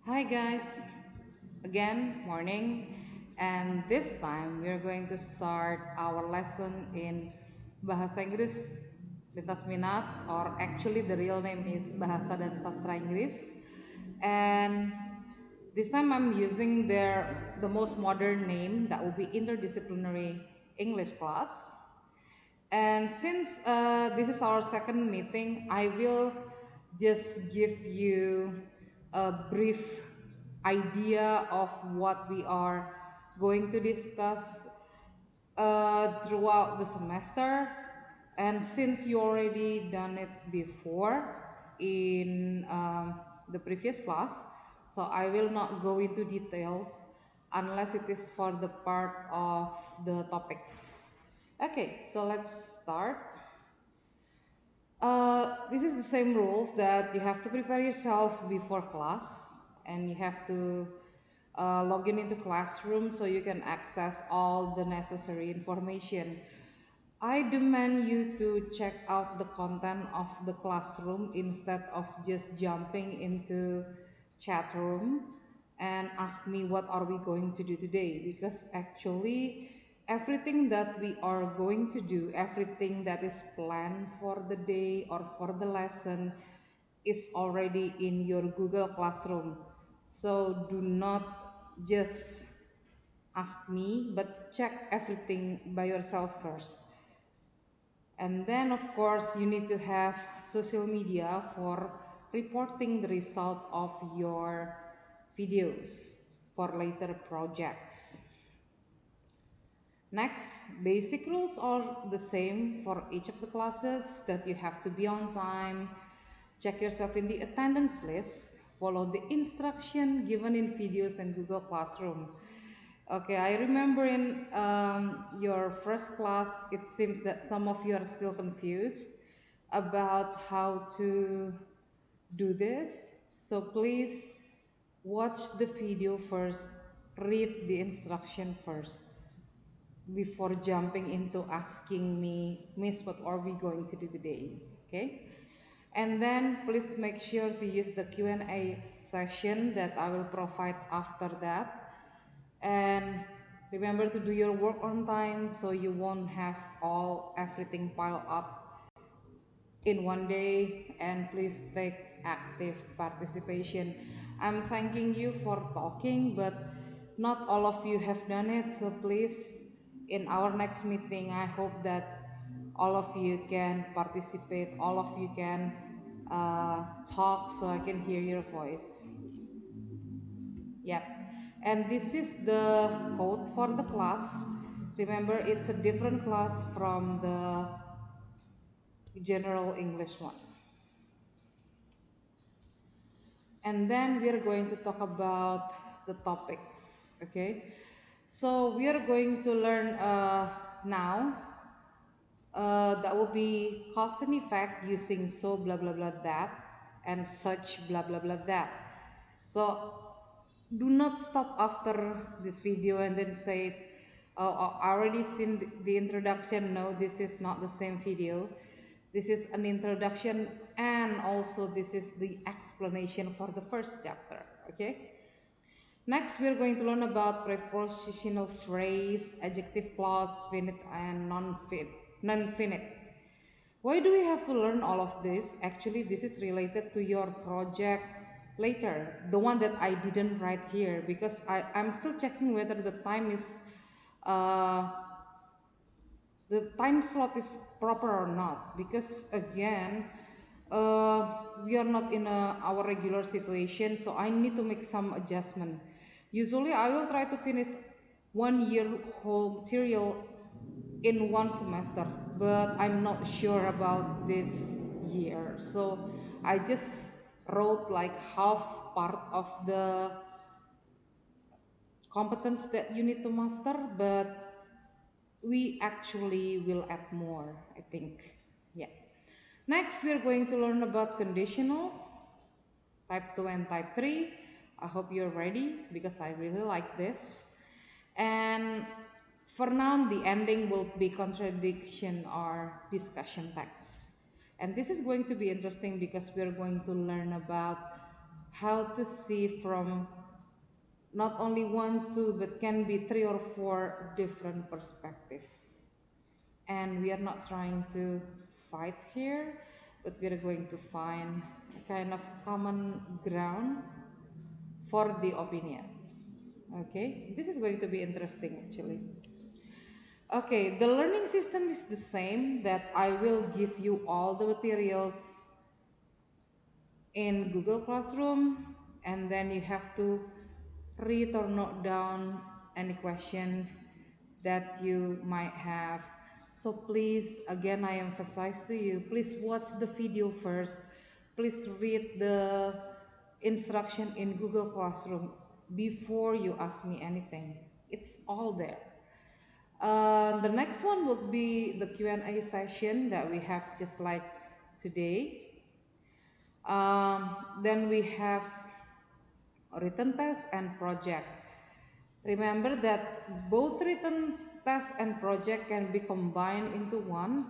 Hi guys, again morning, and this time we are going to start our lesson in Bahasa Inggris Lintas Minat, or actually the real name is Bahasa dan Sastra Inggris. And this time I'm using the most modern name that will be Interdisciplinary English class. And since this is our second meeting, I will just give you a brief idea of what we are going to discuss throughout the semester. And since you already done it before in the previous class, so I will not go into details unless it is for the part of the topics. Okay, so let's start. This is the same rules that you have to prepare yourself before class, and you have to log in into classroom so you can access all the necessary information. I demand you to check out the content of the classroom instead of just jumping into chat room and ask me what are we going to do today, because actually everything that we are going to do, everything that is planned for the day or for the lesson is already in your Google Classroom. So do not just ask me, but check everything by yourself first. And then, of course, you need to have social media for reporting the result of your videos for later projects. Next, basic rules are the same for each of the classes, that you have to be on time, check yourself in the attendance list, follow the instruction given in videos and Google Classroom. Okay, I remember in your first class, it seems that some of you are still confused about how to do this. So please watch the video first, read the instruction first before jumping into asking me, Miss, what are we going to do today? Okay? And then please make sure to use the Q&A session that I will provide after that. And remember to do your work on time so you won't have everything piled up in one day. And please take active participation. I'm thanking you for talking, but not all of you have done it. So please, in our next meeting, I hope that all of you can participate, all of you can talk so I can hear your voice. Yep. And this is the code for the class. Remember, it's a different class from the general English one. And then we are going to talk about the topics. Okay. So we are going to learn now. That will be cause and effect using so blah blah blah that and such blah blah blah that. So do not stop after this video and then say, oh, I already seen the introduction. No, this is not the same video. This is an introduction, and also this is the explanation for the first chapter. Okay. Next, we are going to learn about prepositional phrase, adjective clause, finite and non-finite. Why do we have to learn all of this? Actually, this is related to your project later, the one that I didn't write here, because I'm still checking whether uh, the time slot is proper or not. Because again, we are not in our regular situation, so I need to make some adjustment. Usually, I will try to finish 1 year whole material in one semester, but I'm not sure about this year. So I just wrote like half part of the competence that you need to master, but we actually will add more, I think. Yeah. Next, we're going to learn about conditional, type 2 and type 3. I hope you're ready because I really like this. And for now, the ending will be contradiction or discussion text. And this is going to be interesting because we're going to learn about how to see from not only one, two, but can be three or four different perspective. And we are not trying to fight here, but we are going to find a kind of common ground for the opinions. Okay, this is going to be interesting actually. Okay, the learning system is the same, that I will give you all the materials in Google Classroom, and then you have to read or note down any question that you might have. So please, again, I emphasize to you, please watch the video first. Please read the instruction in Google Classroom before you ask me anything. It's all there. The next one would be the Q&A session that we have just like today. Then we have written test and project. Remember that both written test and project can be combined into one,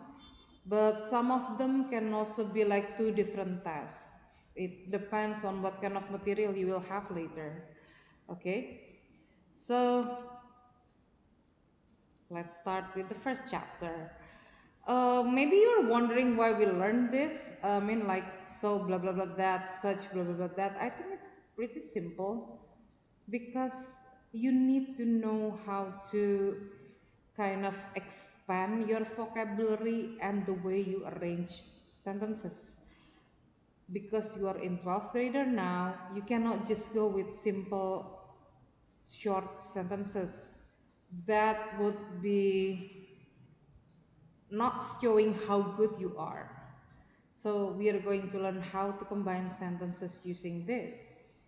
but some of them can also be like two different tests. It depends on what kind of material you will have later. Okay, so let's start with the first chapter. Maybe you're wondering why we learned this. I mean, like, so blah blah blah that, such blah blah blah that. I think it's pretty simple because you need to know how to kind of expand your vocabulary and the way you arrange sentences. Because you are in 12th grader now, you cannot just go with simple short sentences. That would be not showing how good you are. So we are going to learn how to combine sentences using this.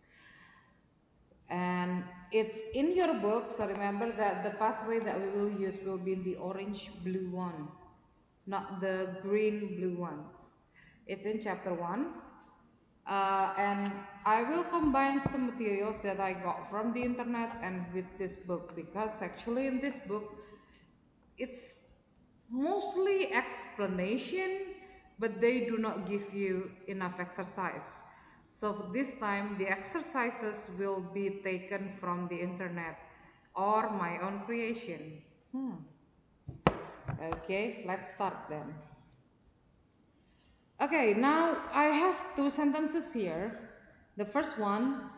And it's in your book, so remember that the pathway that we will use will be the orange blue one, not the green blue one. It's in chapter 1. And I will combine some materials that I got from the internet and with this book, because actually in this book it's mostly explanation, but they do not give you enough exercise. So this time the exercises will be taken from the internet or my own creation. Okay, let's start then. Okay, now I have two sentences here. The first one,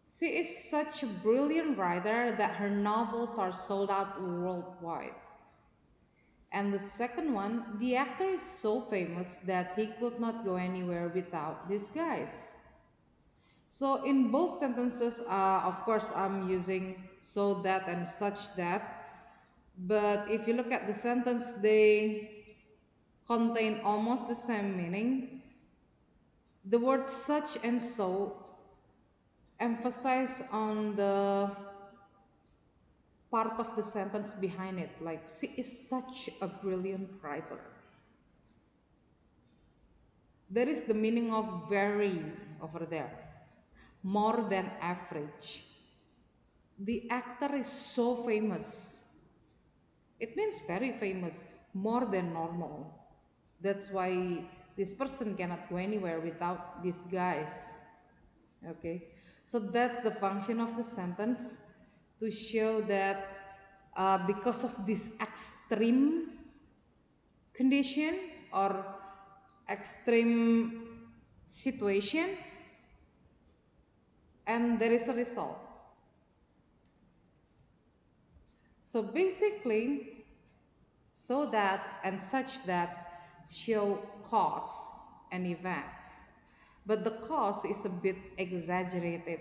she is such a brilliant writer that her novels are sold out worldwide. And the second one, the actor is so famous that he could not go anywhere without these guys. So in both sentences, of course, I'm using so that and such that. But if you look at the sentence, they contain almost the same meaning. The words such and so emphasize on the part of the sentence behind it, like she is such a brilliant writer. There is the meaning of very over there, more than average. The actor is so famous. It means very famous, more than normal. That's why this person cannot go anywhere without these guys. Okay, so that's the function of the sentence, to show that because of this extreme condition or extreme situation, and there is a result. So basically, so that and such that show cause and event, but the cause is a bit exaggerated.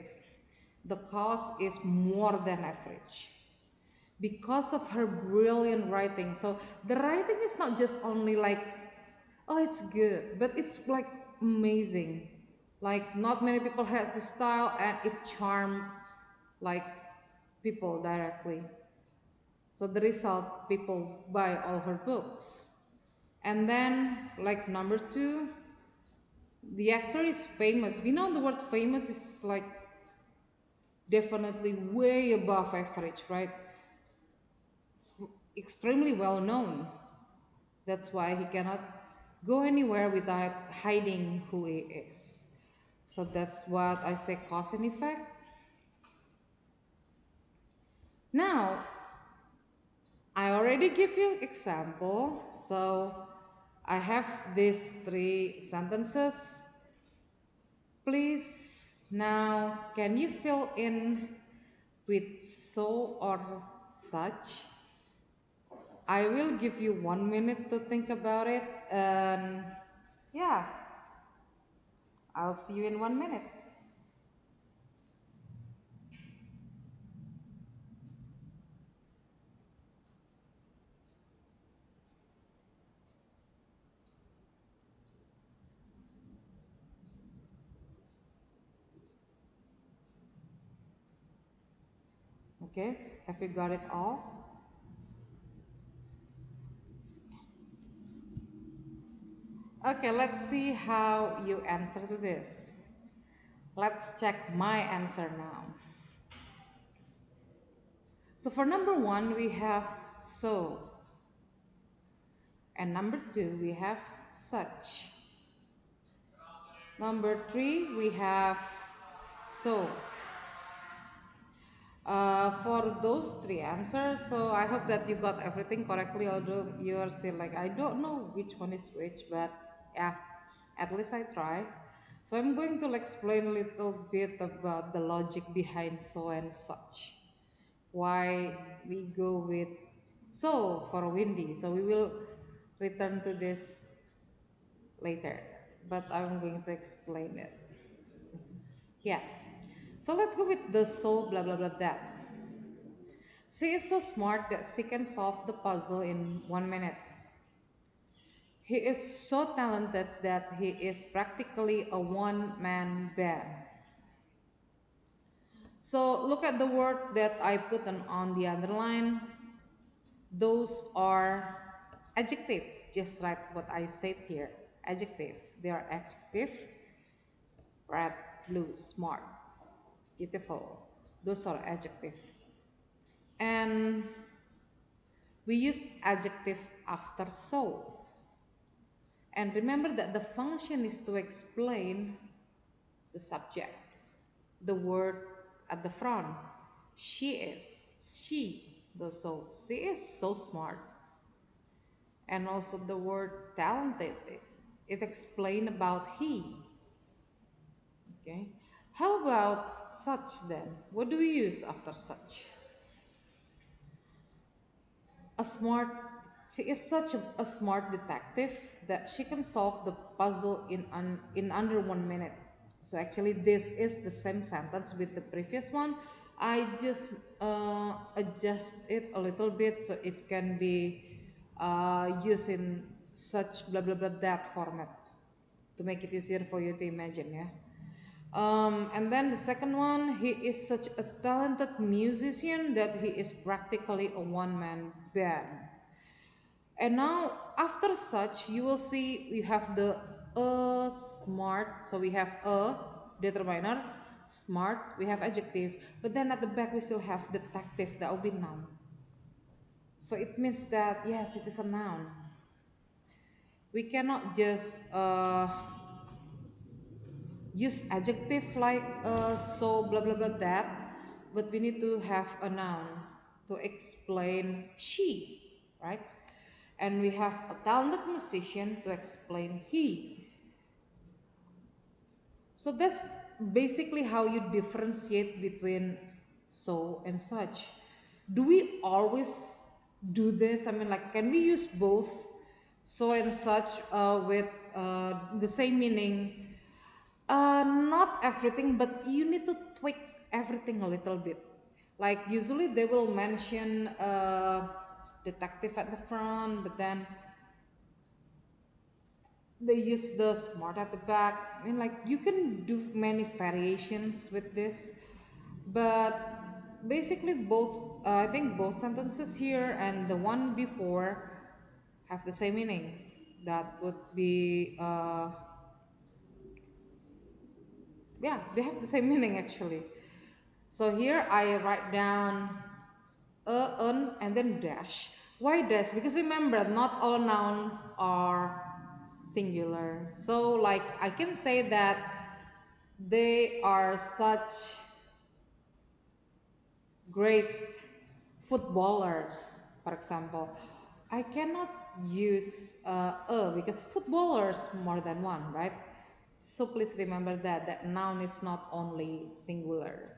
The cause is more than average because of her brilliant writing. So the writing is not just only like, oh, it's good, but it's like amazing. Like not many people have this style, and it charmed like people directly. So the result, people buy all her books. And then like number 2, the actor is famous. We know the word famous is like definitely way above average, right? Extremely well known. That's why he cannot go anywhere without hiding who he is. So that's what I say, cause and effect. Now, I already give you example. So I have these three sentences. Please now, can you fill in with so or such? I will give you 1 minute to think about it, and yeah, I'll see you in 1 minute. Okay, have you got it all? Okay, let's see how you answer to this. Let's check my answer now. So for number one, we have so, and number two, we have such. Number three, we have so. For those three answers, so I hope that you got everything correctly, although you are still like, I don't know which one is which, but yeah, at least I try. So I'm going to explain a little bit about the logic behind so and such. Why we go with so for windy. So we will return to this later, but I'm going to explain it. Yeah. So let's go with the so blah blah blah that. She is so smart that she can solve the puzzle in 1 minute. He is so talented that he is practically a one-man band. So look at the word that I put on the underline. Those are adjective, just like what I said here. Adjective. They are adjective. Red, blue, smart, beautiful. Those are adjective. And we use adjective after so. And remember that the function is to explain the subject, the word at the front. She is, she is so smart. And also the word talented, it explains about he. Okay. How about such then? What do we use after such? A smart, she is such a smart detective that she can solve the puzzle in under 1 minute. So actually, this is the same sentence with the previous one. I just adjust it a little bit so it can be used in such blah blah blah that format to make it easier for you to imagine, yeah. And then the second one, he is such a talented musician that he is practically a one-man band. And now, after such, you will see we have the smart. So we have a determiner, smart. We have adjective, but then at the back we still have detective. That will be noun. So it means that yes, it is a noun. We cannot just use adjective like so blah blah blah that, but we need to have a noun to explain she, right? And we have a talented musician to explain he. So that's basically how you differentiate between so and such. Do we always do this? I mean, like, can we use both so and such with the same meaning? Not everything, but you need to tweak everything a little bit. Like usually they will mention detective at the front, but then they use the smart at the back. I mean, like you can do many variations with this, but basically both. I think both sentences here and the one before have the same meaning. That would be yeah, they have the same meaning actually. So here I write down an and then dash. Why dash? Because remember, not all nouns are singular. So like I can say that they are such great footballers, for example. I cannot use because footballers more than one, right? So please remember that noun is not only singular.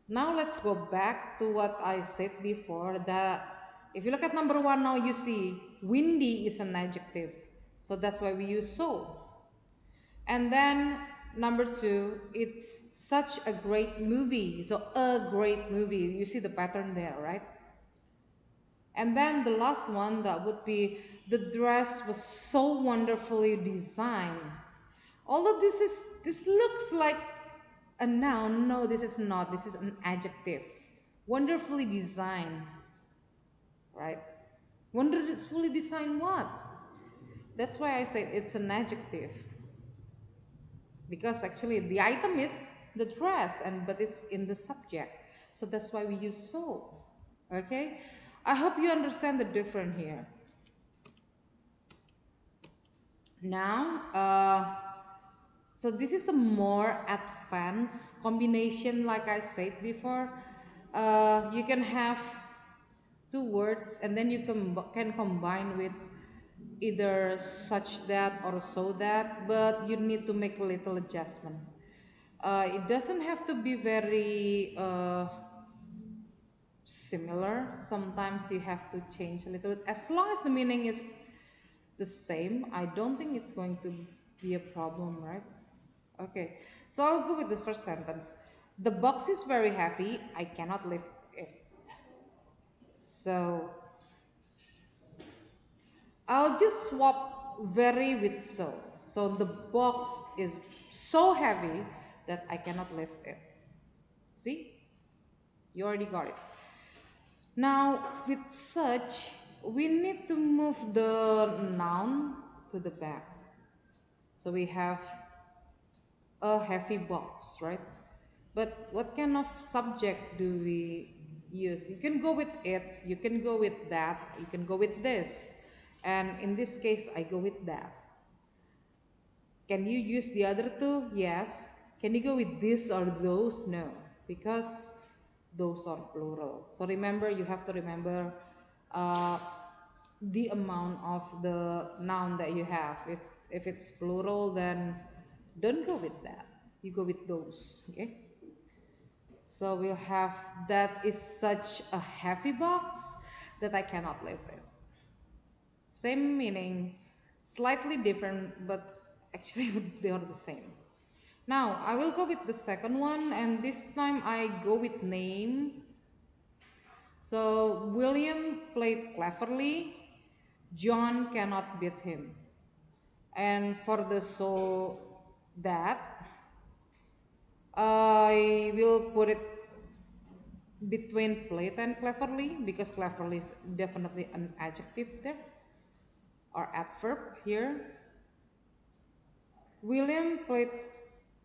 Now let's go back to what I said before, that if you look at number one, now you see windy is an adjective. So that's why we use so. And then number two, it's such a great movie. So a great movie. You see the pattern there, right? And then the last one, that would be the dress was so wonderfully designed. Although this looks like a noun, no, this is not. This is an adjective. Wonderfully designed, right? Wonderfully designed what? That's why I said it's an adjective. Because actually the item is the dress, but it's in the subject. So that's why we use so. Okay? I hope you understand the difference here. Now, so this is a more advanced combination, like I said before. You can have two words and then you can combine with either such that or so that, but you need to make a little adjustment. It doesn't have to be very similar. Sometimes you have to change a little bit. As long as the meaning is the same, I don't think it's going to be a problem, right? Okay, so I'll go with the first sentence. The box is very heavy. I cannot lift it. So I'll just swap very with so. So the box is so heavy that I cannot lift it. See? You already got it. Now with such, we need to move the noun to the back. So we have a heavy box, right? But what kind of subject do we use? You can go with it, you can go with that, you can go with this. And in this case, I go with that. Can you use the other two? Yes. Can you go with this or those? No, because those are plural. So remember, you have to remember uh, the amount of the noun that you have. If it's plural, then don't go with that. You go with those. Okay. So we'll have that is such a heavy box that I cannot lift it. Same meaning, slightly different, but actually they are the same. Now I will go with the second one, and this time I go with name. So William played cleverly. John cannot beat him. And for the so that, I will put it between played and cleverly, because cleverly is definitely an adjective there, or adverb here. William played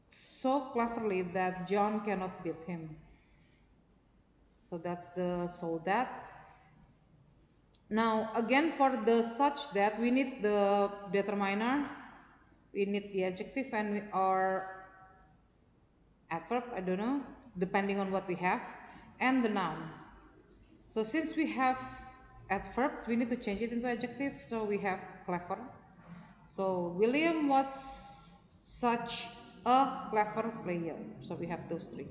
so cleverly that John cannot beat him. So that's the so that. Now again, for the such that, we need the determiner, we need the adjective, and or adverb, I don't know, depending on what we have, and the noun. So since we have adverb, we need to change it into adjective. So we have clever. So William was such a clever player. So we have those three.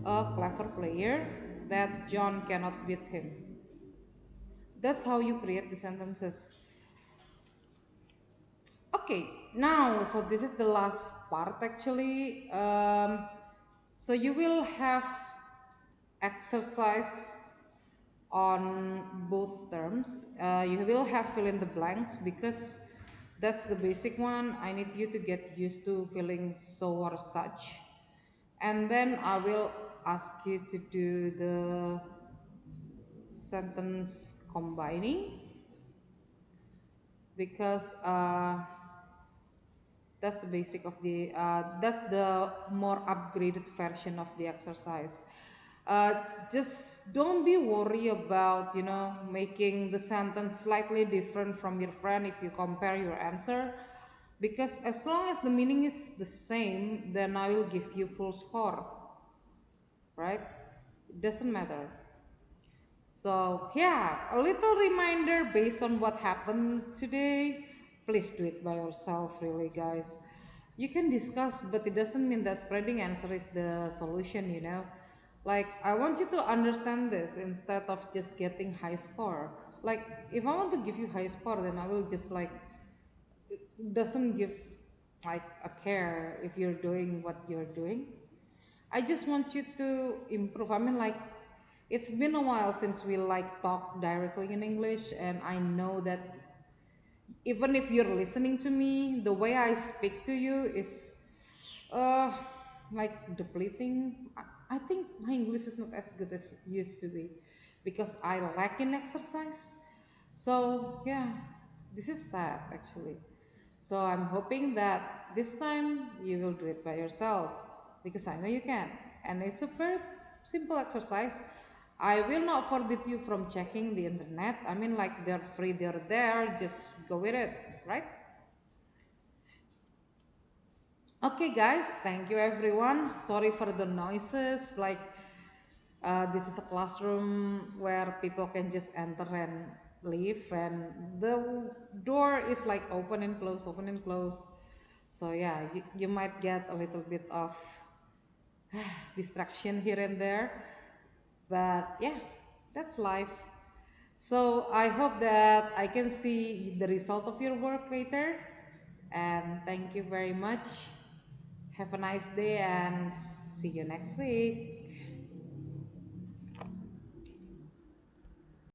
A clever player that John cannot beat him. That's how you create the sentences. Okay, now, so this is the last part actually. So you will have exercise on both terms. You will have fill in the blanks, because that's the basic one. I need you to get used to filling so or such. And then I will ask you to do the sentence combining, because that's the basic of the, that's the more upgraded version of the exercise. Just don't be worried about, making the sentence slightly different from your friend if you compare your answer, because as long as the meaning is the same, then I will give you full score, right? It doesn't matter. So, yeah, a little reminder based on what happened today. Please do it by yourself, really, guys. You can discuss, but it doesn't mean that spreading answer is the solution. Like, I want you to understand this instead of just getting high score. Like, if I want to give you high score, then I will just like, it doesn't give like a care if you're doing what you're doing. I just want you to improve. I mean, like, it's been a while since we like talk directly in English, and I know that even if you're listening to me, the way I speak to you is uh like depleting. I think my English is not as good as it used to be because I lack in exercise. So yeah, this is sad actually. So I'm hoping that this time you will do it by yourself because I know you can. And it's a very simple exercise. I will not forbid you from checking the internet. I mean, like, they're free, they're there, just go with it, right? Okay, guys, thank you everyone. Sorry for the noises. Like, this is a classroom where people can just enter and leave, and the door is like open and close, open and close. So yeah, you might get a little bit of distraction here and there, but yeah, that's life. So I hope that I can see the result of your work later, and thank you very much. Have a nice day and see you next week.